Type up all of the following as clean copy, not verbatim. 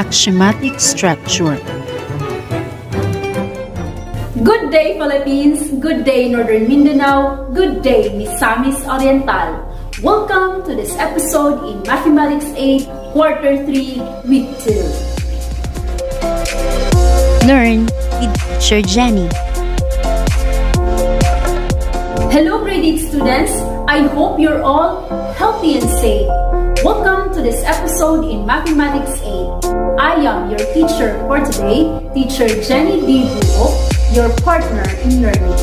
Axiomatic Structure. Good day, Philippines! Good day, Northern Mindanao! Good day, Misamis Oriental! Welcome to this episode in Mathematics 8, Quarter 3, Week 2. Learn with Teacher Jenny. Hello, grade 8 students! I hope you're all healthy and safe. Welcome to this episode in Mathematics 8. I am your teacher for today, Teacher Jenny D. Buo, your partner in learning.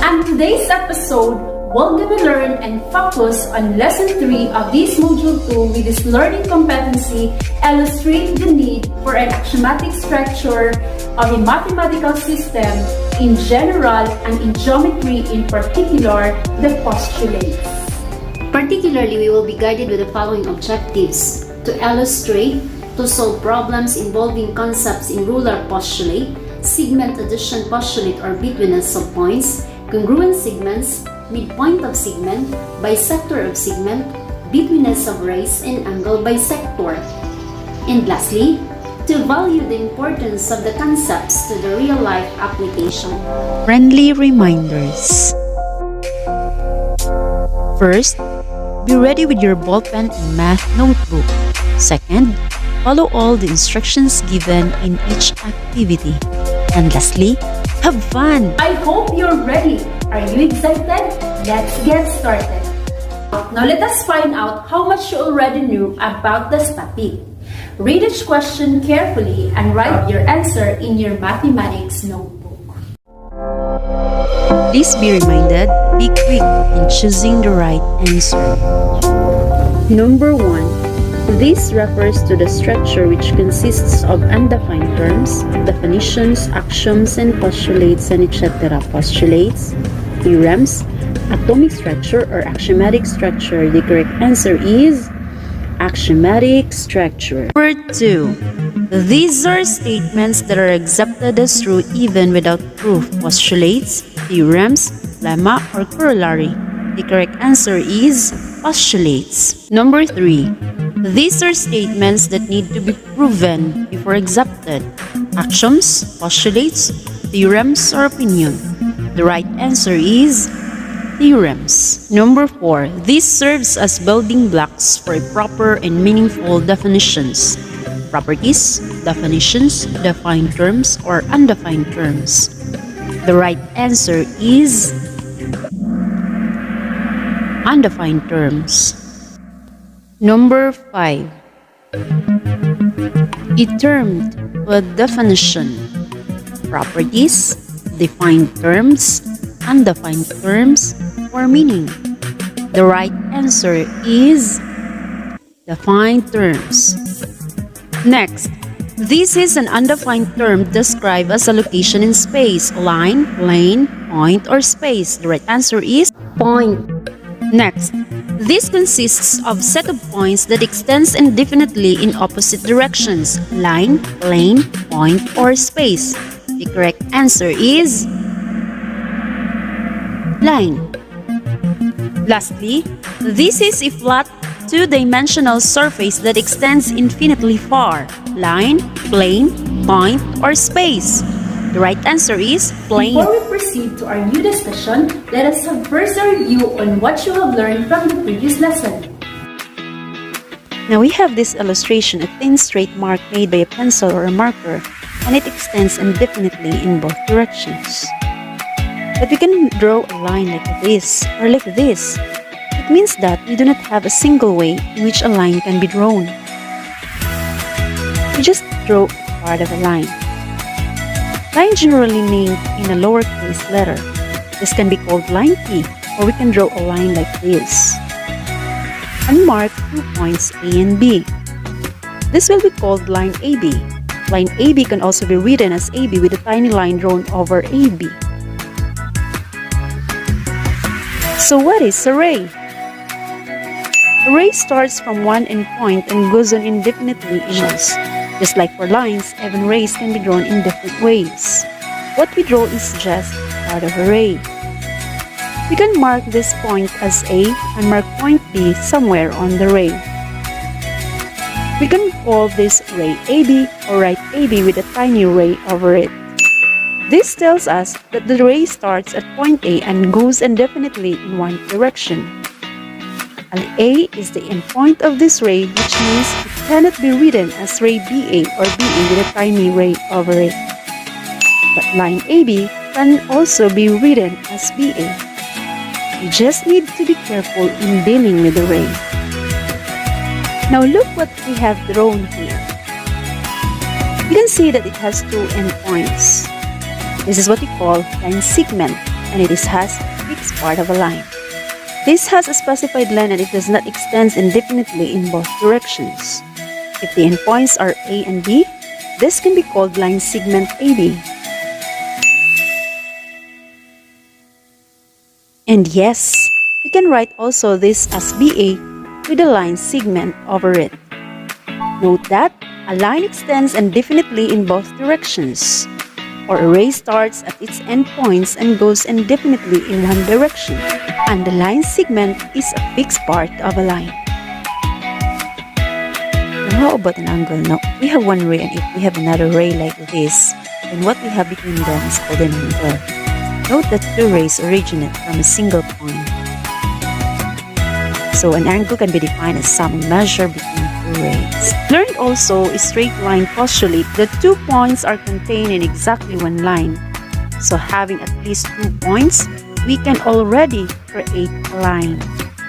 And today's episode, we're going to learn and focus on Lesson 3 of this Module 2 with this learning competency, illustrate the need for an axiomatic structure of a mathematical system in general and in geometry in particular, the postulates. Particularly, we will be guided with the following objectives: to illustrate, to solve problems involving concepts in ruler postulate, segment addition postulate or betweenness of points, congruent segments, midpoint of segment, bisector of segment, betweenness of rays, and angle bisector. And lastly, to value the importance of the concepts to the real-life application. Friendly reminders. First, be ready with your ballpen and math notebook. Second, follow all the instructions given in each activity. And lastly, have fun! I hope you're ready. Are you excited? Let's get started. Now let us find out how much you already knew about this topic. Read each question carefully and write your answer in your mathematics notebook. Please be reminded, be quick in choosing the right answer. Number 1. This refers to the structure which consists of undefined terms, definitions, axioms, and postulates, and etc. Postulates, theorems, atomic structure, or axiomatic structure. The correct answer is axiomatic structure. Number 2. These are statements that are accepted as true even without proof. Postulates, theorems, lemma, or corollary. The correct answer is postulates. Number 3. These are statements that need to be proven before accepted. Axioms, postulates, theorems, or opinion. The right answer is theorems. Number 4. This serves as building blocks for proper and meaningful definitions. Properties, definitions, defined terms, or undefined terms. The right answer is undefined terms. Number 5. A term with definition, properties, defined terms, undefined terms, or meaning. The right answer is defined terms. Next, this is an undefined term described as a location in space, line, plane, point, or space. The right answer is point. Next, this consists of set of points that extends indefinitely in opposite directions, line, plane, point, or space. The correct answer is line. Lastly, this is a flat two-dimensional surface that extends infinitely far, line, plane, point, or space. The right answer is plane. Before we proceed to our new discussion, let us have first a review on what you have learned from the previous lesson. Now we have this illustration, a thin straight mark made by a pencil or a marker, and it extends indefinitely in both directions. But we can draw a line like this or like this. It means that we do not have a single way in which a line can be drawn. We just draw part of a line. Line generally named in a lowercase letter. This can be called line P, or we can draw a line like this. And mark 2 points A and B. This will be called line AB. Line AB can also be written as AB with a tiny line drawn over AB. So what is a ray? A ray starts from one endpoint and goes on indefinitely inwards. Just like for lines, even rays can be drawn in different ways. What we draw is just part of a ray. We can mark this point as A and mark point B somewhere on the ray. We can call this ray AB or write AB with a tiny ray over it. This tells us that the ray starts at point A and goes indefinitely in one direction. A is the endpoint of this ray, which means it cannot be written as ray BA or BA with a tiny ray over it. But line AB can also be written as BA. You just need to be careful in dealing with the ray. Now look what we have drawn here. You can see that it has two endpoints. This is what we call line segment, and it has a fixed part of a line. This has a specified line and it does not extend indefinitely in both directions. If the endpoints are A and B, this can be called line segment AB. And yes, we can write also this as BA with a line segment over it. Note that a line extends indefinitely in both directions, or a ray starts at its endpoints and goes indefinitely in one direction, and the line segment is a fixed part of a line. Now how about an angle? Now, we have one ray, and if we have another ray like this, then what we have between them is called an angle. Note that two rays originate from a single point. So an angle can be defined as sum and measure between two rays. Learned also a straight line postulate that 2 points are contained in exactly one line. So having at least 2 points, we can already create a line.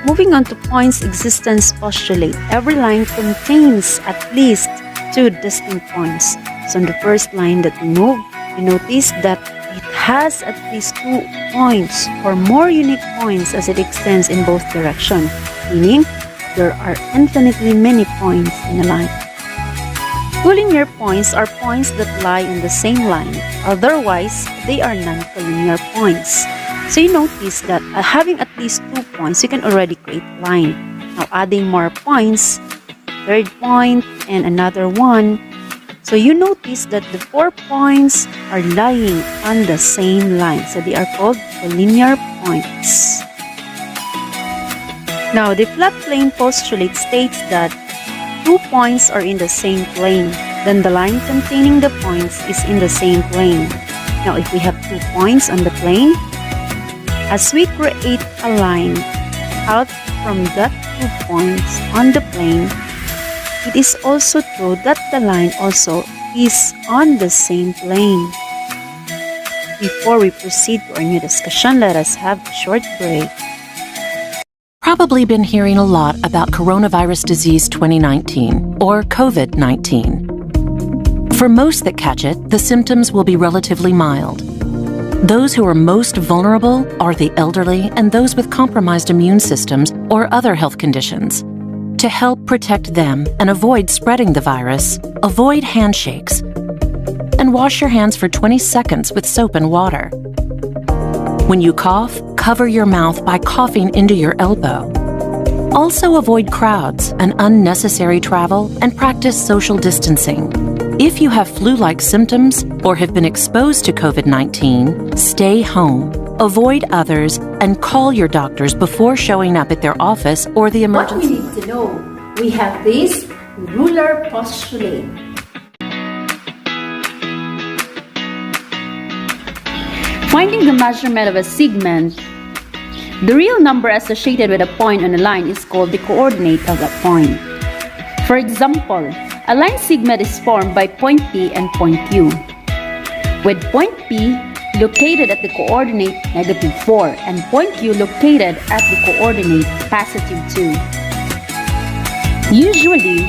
Moving on to points existence postulate, every line contains at least 2 distinct points. So in the first line that we move, we notice that it has at least 2 points or more unique points as it extends in both directions, meaning there are infinitely many points in a line. Collinear points are points that lie in the same line, otherwise they are non-collinear points. So you notice that having at least 2 points, you can already create a line. Now adding more points, third point and another one. So you notice that the 4 points are lying on the same line. So they are called collinear points. Now the flat plane postulate states that 2 points are in the same plane. Then the line containing the points is in the same plane. Now if we have 2 points on the plane, as we create a line out from that 2 points on the plane, it is also true that the line also is on the same plane. Before we proceed to our new discussion, let us have a short break. Probably been hearing a lot about coronavirus disease 2019, or COVID-19. For most that catch it, the symptoms will be relatively mild. Those who are most vulnerable are the elderly and those with compromised immune systems or other health conditions. To help protect them and avoid spreading the virus, avoid handshakes and wash your hands for 20 seconds with soap and water. When you cough, cover your mouth by coughing into your elbow. Also avoid crowds and unnecessary travel and practice social distancing. If you have flu-like symptoms or have been exposed to COVID-19, stay home, avoid others, and call your doctors before showing up at their office or the What we emergency. need to know, we have this ruler postulate. Finding the measurement of a segment, the real number associated with a point on a line is called the coordinate of that point. For example, a line segment is formed by point P and point Q, with point P located at the coordinate -4 and point Q located at the coordinate +2. Usually,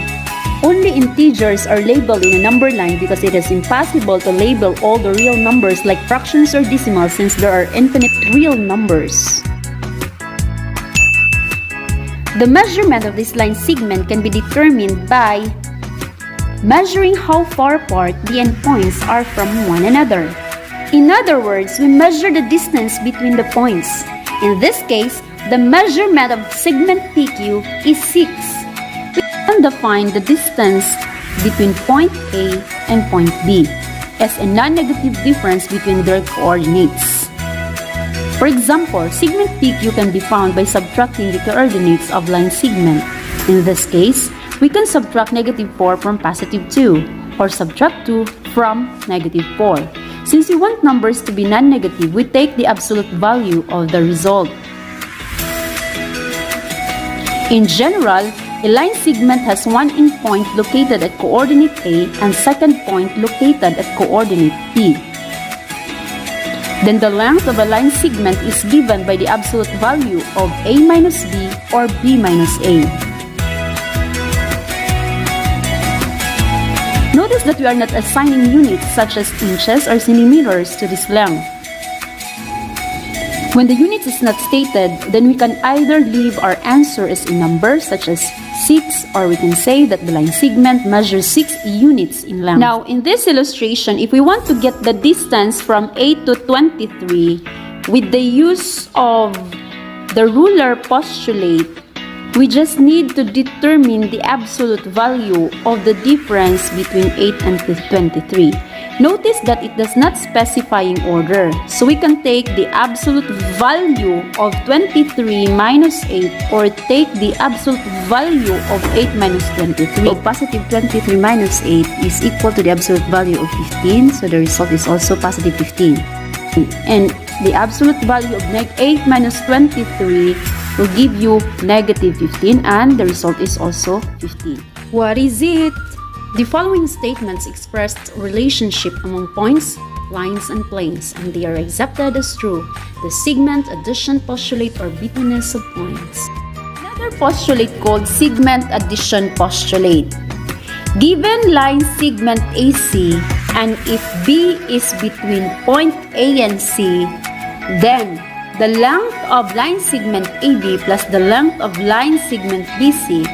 only integers are labeled in a number line because it is impossible to label all the real numbers like fractions or decimals since there are infinite real numbers. The measurement of this line segment can be determined by measuring how far apart the endpoints are from one another. In other words, we measure the distance between the points. In this case, the measurement of segment PQ is 6. We can define the distance between point A and point B as a non-negative difference between their coordinates. For example, segment PQ can be found by subtracting the coordinates of line segment. In this case, we can subtract negative 4 from positive 2 or subtract 2 from negative 4. Since we want numbers to be non-negative, we take the absolute value of the result. In general, a line segment has one endpoint located at coordinate A and second point located at coordinate B. Then the length of a line segment is given by the absolute value of A minus B or B minus A. Notice that we are not assigning units such as inches or centimeters to this length. When the unit is not stated, then we can either leave our answer as a number such as 6, or we can say that the line segment measures 6 units in length. Now, in this illustration, if we want to get the distance from A to 23 with the use of the ruler postulate, we just need to determine the absolute value of the difference between 8 and 23. Notice that it does not specify in order, so we can take the absolute value of 23 minus 8 or take the absolute value of 8 minus 23. So positive 23 minus 8 is equal to the absolute value of 15, so the result is also positive 15. And the absolute value of 8 minus 23 will give you negative 15, and the result is also 15. What is it? The following statements express relationship among points, lines, and planes, and they are accepted as true. The segment addition postulate or betweenness of points. Another postulate called segment addition postulate. Given line segment AC, and if B is between point A and C, then the length of line segment AB plus the length of line segment BC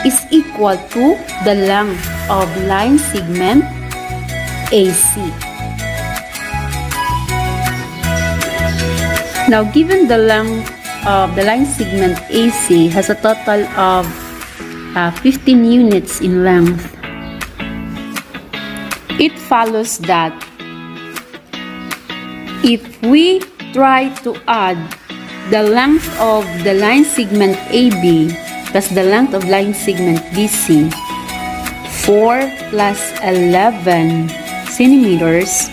is equal to the length of line segment AC. Now, given the length of the line segment AC has a total of 15 units in length, it follows that if we try to add the length of the line segment AB plus the length of line segment BC, 4 plus 11 centimeters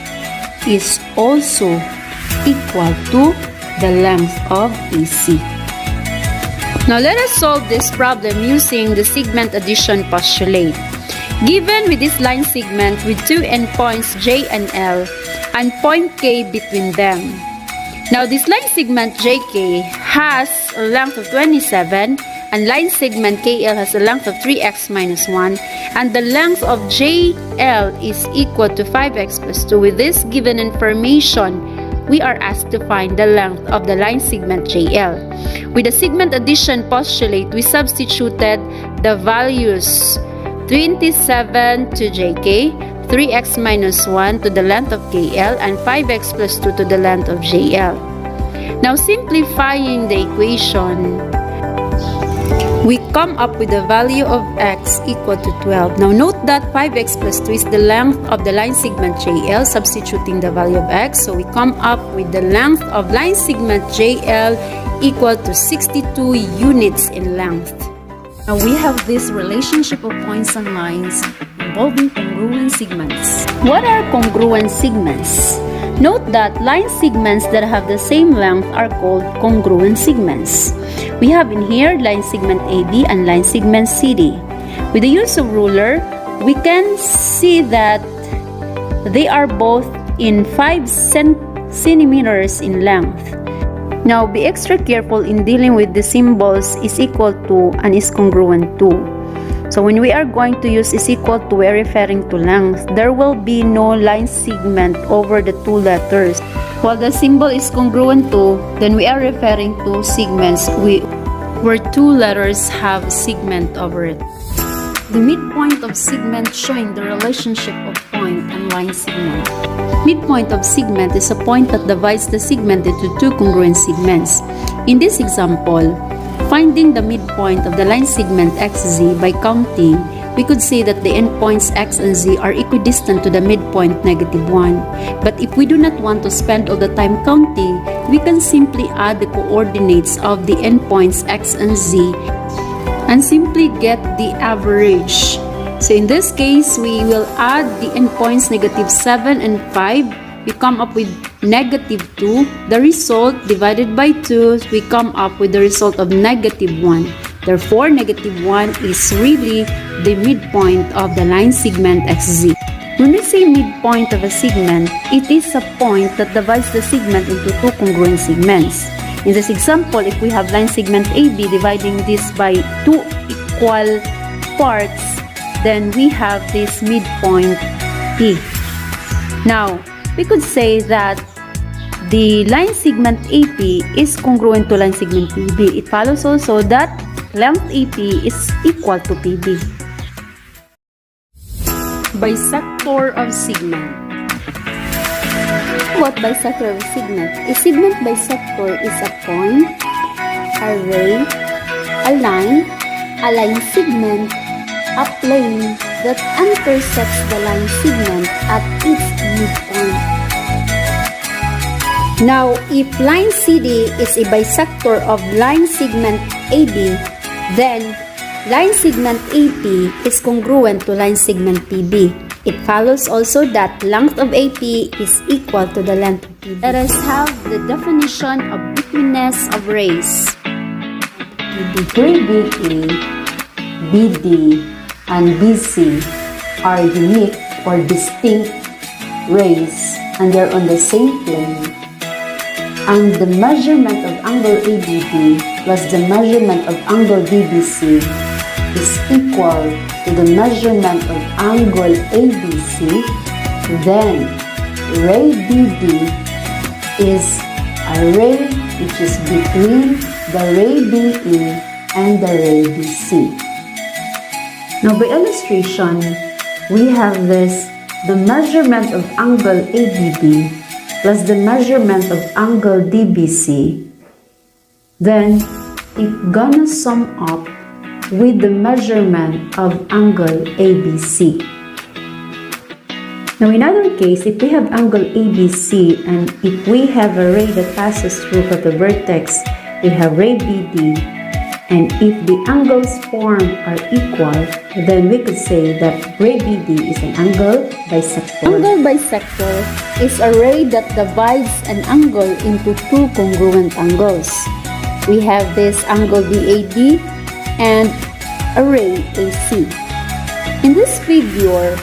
is also equal to the length of AC. Now let us solve this problem using the segment addition postulate. Given with this line segment with two endpoints J and L and point K between them. Now this line segment JK has a length of 27 and line segment KL has a length of 3x minus 1, and the length of JL is equal to 5x plus 2. With this given information, we are asked to find the length of the line segment JL. With the segment addition postulate, we substituted the values 27 to JK, 3x minus 1 to the length of KL, and 5x plus 2 to the length of JL. Now simplifying the equation, we come up with the value of x equal to 12. Now note that 5x plus 2 is the length of the line segment JL, substituting the value of x. So we come up with the length of line segment JL equal to 62 units in length. Now we have this relationship of points and lines involving congruent segments. What are congruent segments? Note that line segments that have the same length are called congruent segments. We have in here line segment AD and line segment CD. With the use of ruler, we can see that they are both in 5 centimeters in length. Now, be extra careful in dealing with the symbols is equal to and is congruent to. So when we are going to use is equal to, we are referring to length. There will be no line segment over the two letters. While the symbol is congruent to, then we are referring to segments where two letters have segment over it. The midpoint of segment showing the relationship of point and line segment. Midpoint of segment is a point that divides the segment into two congruent segments. In this example, finding the midpoint of the line segment XZ by counting, we could say that the endpoints X and Z are equidistant to the midpoint -1. But if we do not want to spend all the time counting, we can simply add the coordinates of the endpoints X and Z and simply get the average. So in this case, we will add the endpoints -7 and 5. We come up with -2. The result divided by 2, we come up with the result of -1. Therefore, -1 is really the midpoint of the line segment XZ. When we say midpoint of a segment, it is a point that divides the segment into two congruent segments. In this example, if we have line segment AB dividing this by two equal parts, then we have this midpoint P. Now, we could say that the line segment AP is congruent to line segment PB. It follows also that length AP is equal to PB. Bisector of segment. What bisector of a segment? A segment bisector is a point, a ray, a line segment, a plane that intersects the line segment at its midpoint. Now, if line CD is a bisector of line segment AB, then line segment AP is congruent to line segment PB. It follows also that length of AP is equal to the length of PB. Let us have the definition of betweenness of rays. Degree BE, BD, and BC are unique or distinct rays and they're on the same plane. And the measurement of angle ABD plus the measurement of angle BBC is equal to the measurement of angle ABC, then ray BD is a ray which is between the ray BE and the ray BC. Now by illustration, we have this, the measurement of angle ABD plus the measurement of angle DBC, then it gonna sum up with the measurement of angle ABC. Now in other case, if we have angle ABC and if we have a ray that passes through the vertex, we have ray BD, and if the angles formed are equal, then we could say that ray BD is an angle bisector. Angle bisector is a ray that divides an angle into two congruent angles. We have this angle BAD and a ray AC. In this figure,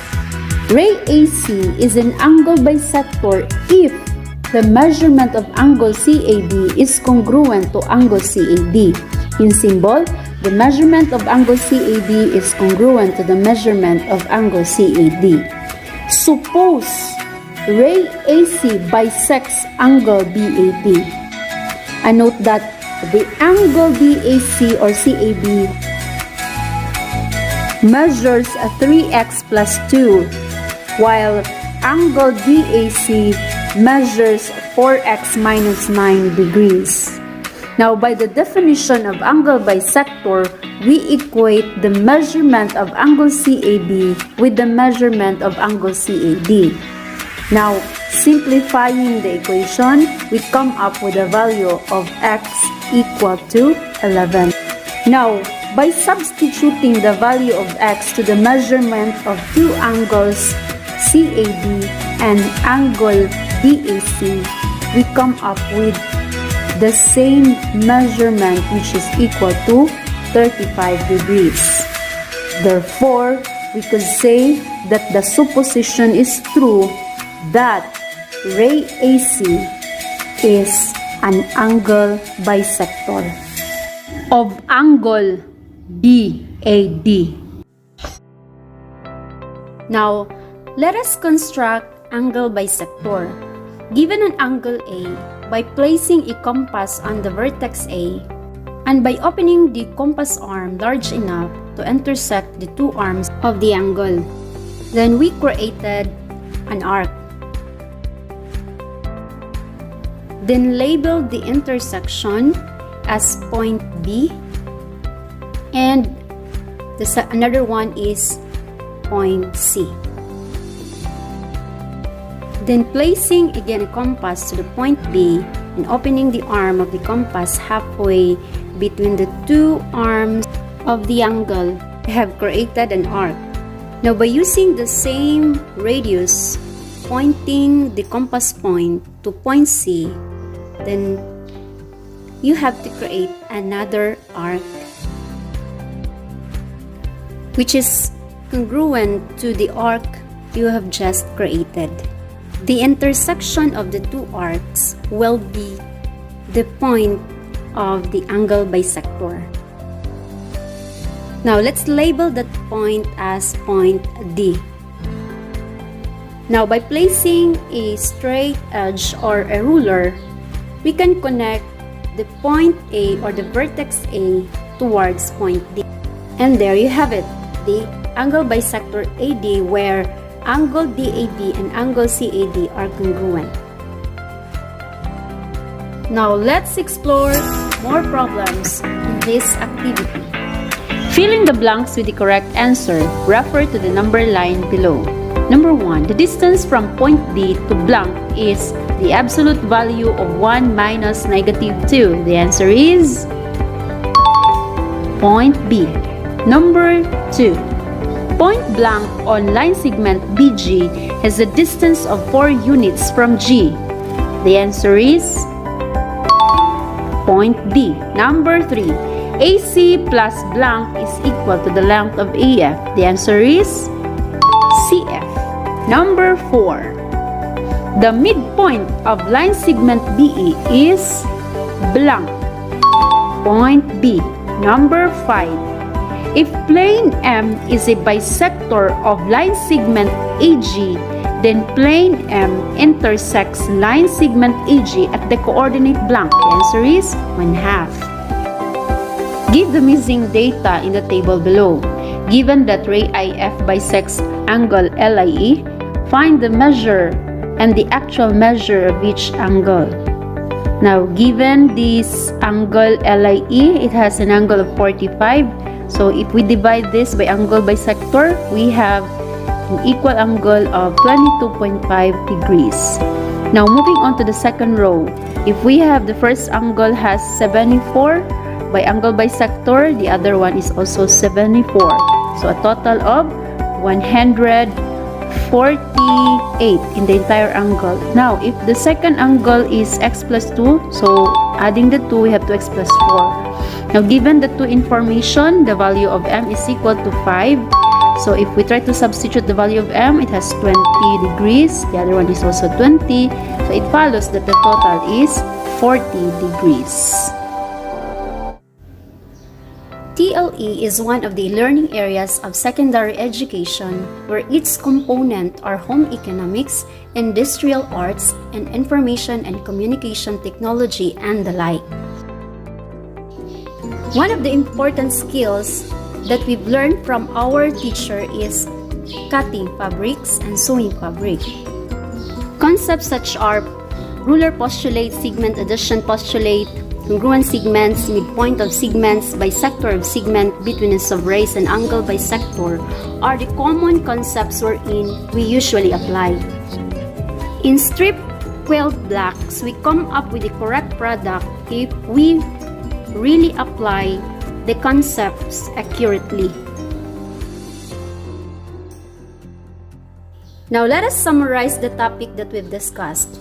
ray AC is an angle bisector if the measurement of angle CAD is congruent to angle CAD. In symbol, the measurement of angle CAD is congruent to the measurement of angle CAD. Suppose ray AC bisects angle BAD. And note that the angle BAC or CAB measures a 3x plus 2, while angle DAC measures 4x minus 9 degrees. Now, by the definition of angle bisector, we equate the measurement of angle CAB with the measurement of angle CAD. Now, simplifying the equation, we come up with a value of x equal to 11. Now, by substituting the value of x to the measurement of two angles CAD and angle DAC, we come up with the same measurement, which is equal to 35 degrees. Therefore, we could say that the supposition is true that ray AC is an angle bisector of angle BAD. Now, let us construct angle bisector. Given an angle A, by placing a compass on the vertex A, and by opening the compass arm large enough to intersect the two arms of the angle, then we created an arc. Then labeled the intersection as point B, and another one is point C. Then placing again a compass to the point B and opening the arm of the compass halfway between the two arms of the angle, we have created an arc. Now by using the same radius, pointing the compass point to point C, then you have to create another arc which is congruent to the arc you have just created. The intersection of the two arcs will be the point of the angle bisector. Now let's label that point as point D. Now by placing a straight edge or a ruler, we can connect the point A or the vertex A towards point D. And there you have it, the angle bisector AD, where angle DAB and angle CAD are congruent. Now let's explore more problems in this activity. Fill in the blanks with the correct answer. Refer to the number line below. Number 1. The distance from point D to blank is the absolute value of 1 minus negative 2. The answer is point B. Number 2. Point blank on line segment BG has a distance of 4 units from G. The answer is point B. Number 3. AC plus blank is equal to the length of AF. The answer is CF. Number 4. The midpoint of line segment BE is blank. Point B. Number 5. If plane M is a bisector of line segment AG, then plane M intersects line segment AG at the coordinate blank. The answer is 1/2. Give the missing data in the table below. Given that ray IF bisects angle LIE, find the measure and the actual measure of each angle. Now, given this angle LIE, it has an angle of 45. So, if we divide this by angle bisector, we have an equal angle of 22.5 degrees. Now, moving on to the second row. If we have the first angle has 74, by angle bisector, the other one is also 74. So, a total of 148 in the entire angle. Now, if the second angle is x plus 2, so adding the 2, we have 2x plus 4. Now, given the two information, the value of m is equal to 5. So, if we try to substitute the value of m, it has 20 degrees. The other one is also 20. So, it follows that the total is 40 degrees. TLE is one of the learning areas of secondary education where its components are home economics, industrial arts, and information and communication technology and the like. One of the important skills that we've learned from our teacher is cutting fabrics and sewing fabric. Concepts such are ruler postulate, segment addition postulate, congruent segments, midpoint of segments, bisector of segment, betweenness of rays, and angle bisector are the common concepts wherein we usually apply. In strip quilled blocks, we come up with the correct product if we really apply the concepts accurately. Now let us summarize the topic that we've discussed.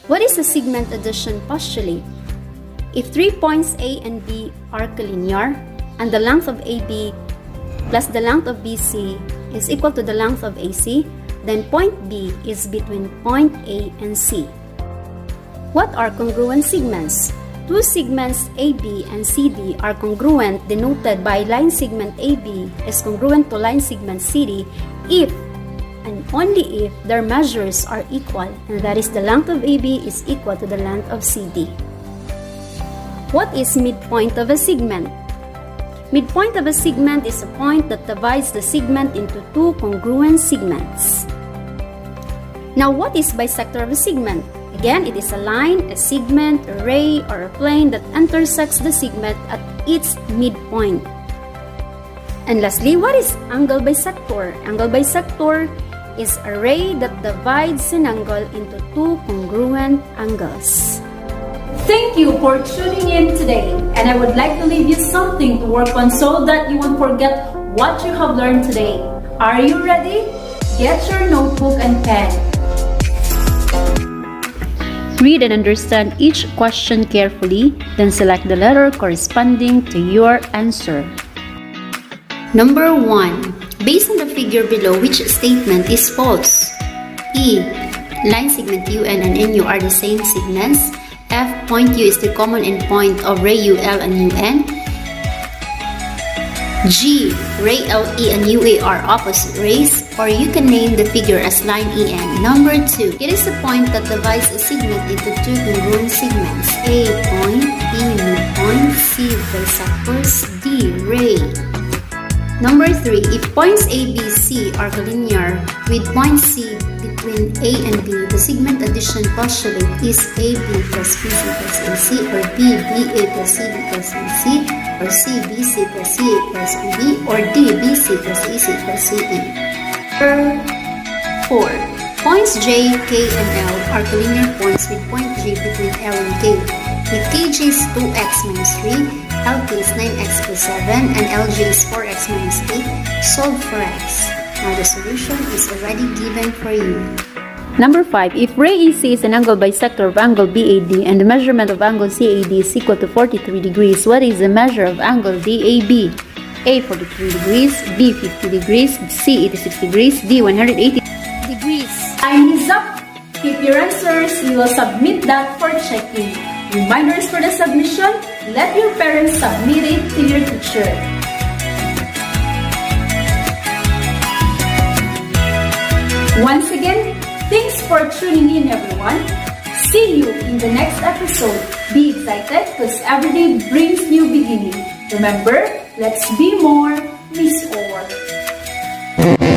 What is a segment addition postulate? If 3 points A and B are collinear, and the length of AB plus the length of BC is equal to the length of AC, then point B is between point A and C. What are congruent segments? Two segments AB and CD are congruent, denoted by line segment AB is congruent to line segment CD if and only if their measures are equal, and that is the length of AB is equal to the length of CD. What is midpoint of a segment? Midpoint of a segment is a point that divides the segment into two congruent segments. Now, what is bisector of a segment? Again, it is a line, a segment, a ray, or a plane that intersects the segment at its midpoint. And lastly, what is angle bisector? Angle bisector is a ray that divides an angle into two congruent angles. Thank you for tuning in today, and I would like to leave you something to work on so that you won't forget what you have learned today. Are you ready? Get your notebook and pen. Read and understand each question carefully, then select the letter corresponding to your answer. Number 1. Based on the figure below, which statement is false? E. Line segment UN and NU are the same segments. F. Point U is the common endpoint of ray UL and UN. G. Ray LE and UA are opposite rays, or you can name the figure as line EN. Number 2. It is the point that divides a segment into two congruent segments. A. Point, B. Midpoint, C. Bisectors, D. Ray. Number 3. If points A, B, C are collinear with point C between A and B, the segment addition postulate is AB plus BC plus AC, or B, BA plus CD plus AC, or C, BC plus CA plus BB, or D, BC plus AC plus CE. Number 4. Points J, K, and L are collinear points with point J between L and K. If KJ is 2x minus 3, LK is 9x plus 7, and LJ is 4x minus 8, solve for x. Now the solution is already given for you. Number 5. If ray EC is an angle bisector of angle BAD and the measurement of angle CAD is equal to 43 degrees, what is the measure of angle DAB? A. 43 degrees, B. 50 degrees, C. 86 degrees, D. 180 degrees. Time is up. Keep your answers. We will submit that for checking. Reminders for the submission, let your parents submit it to your teacher. Once again, thanks for tuning in, everyone. See you in the next episode. Be excited because every day brings new beginning. Remember, let's be more, miss all.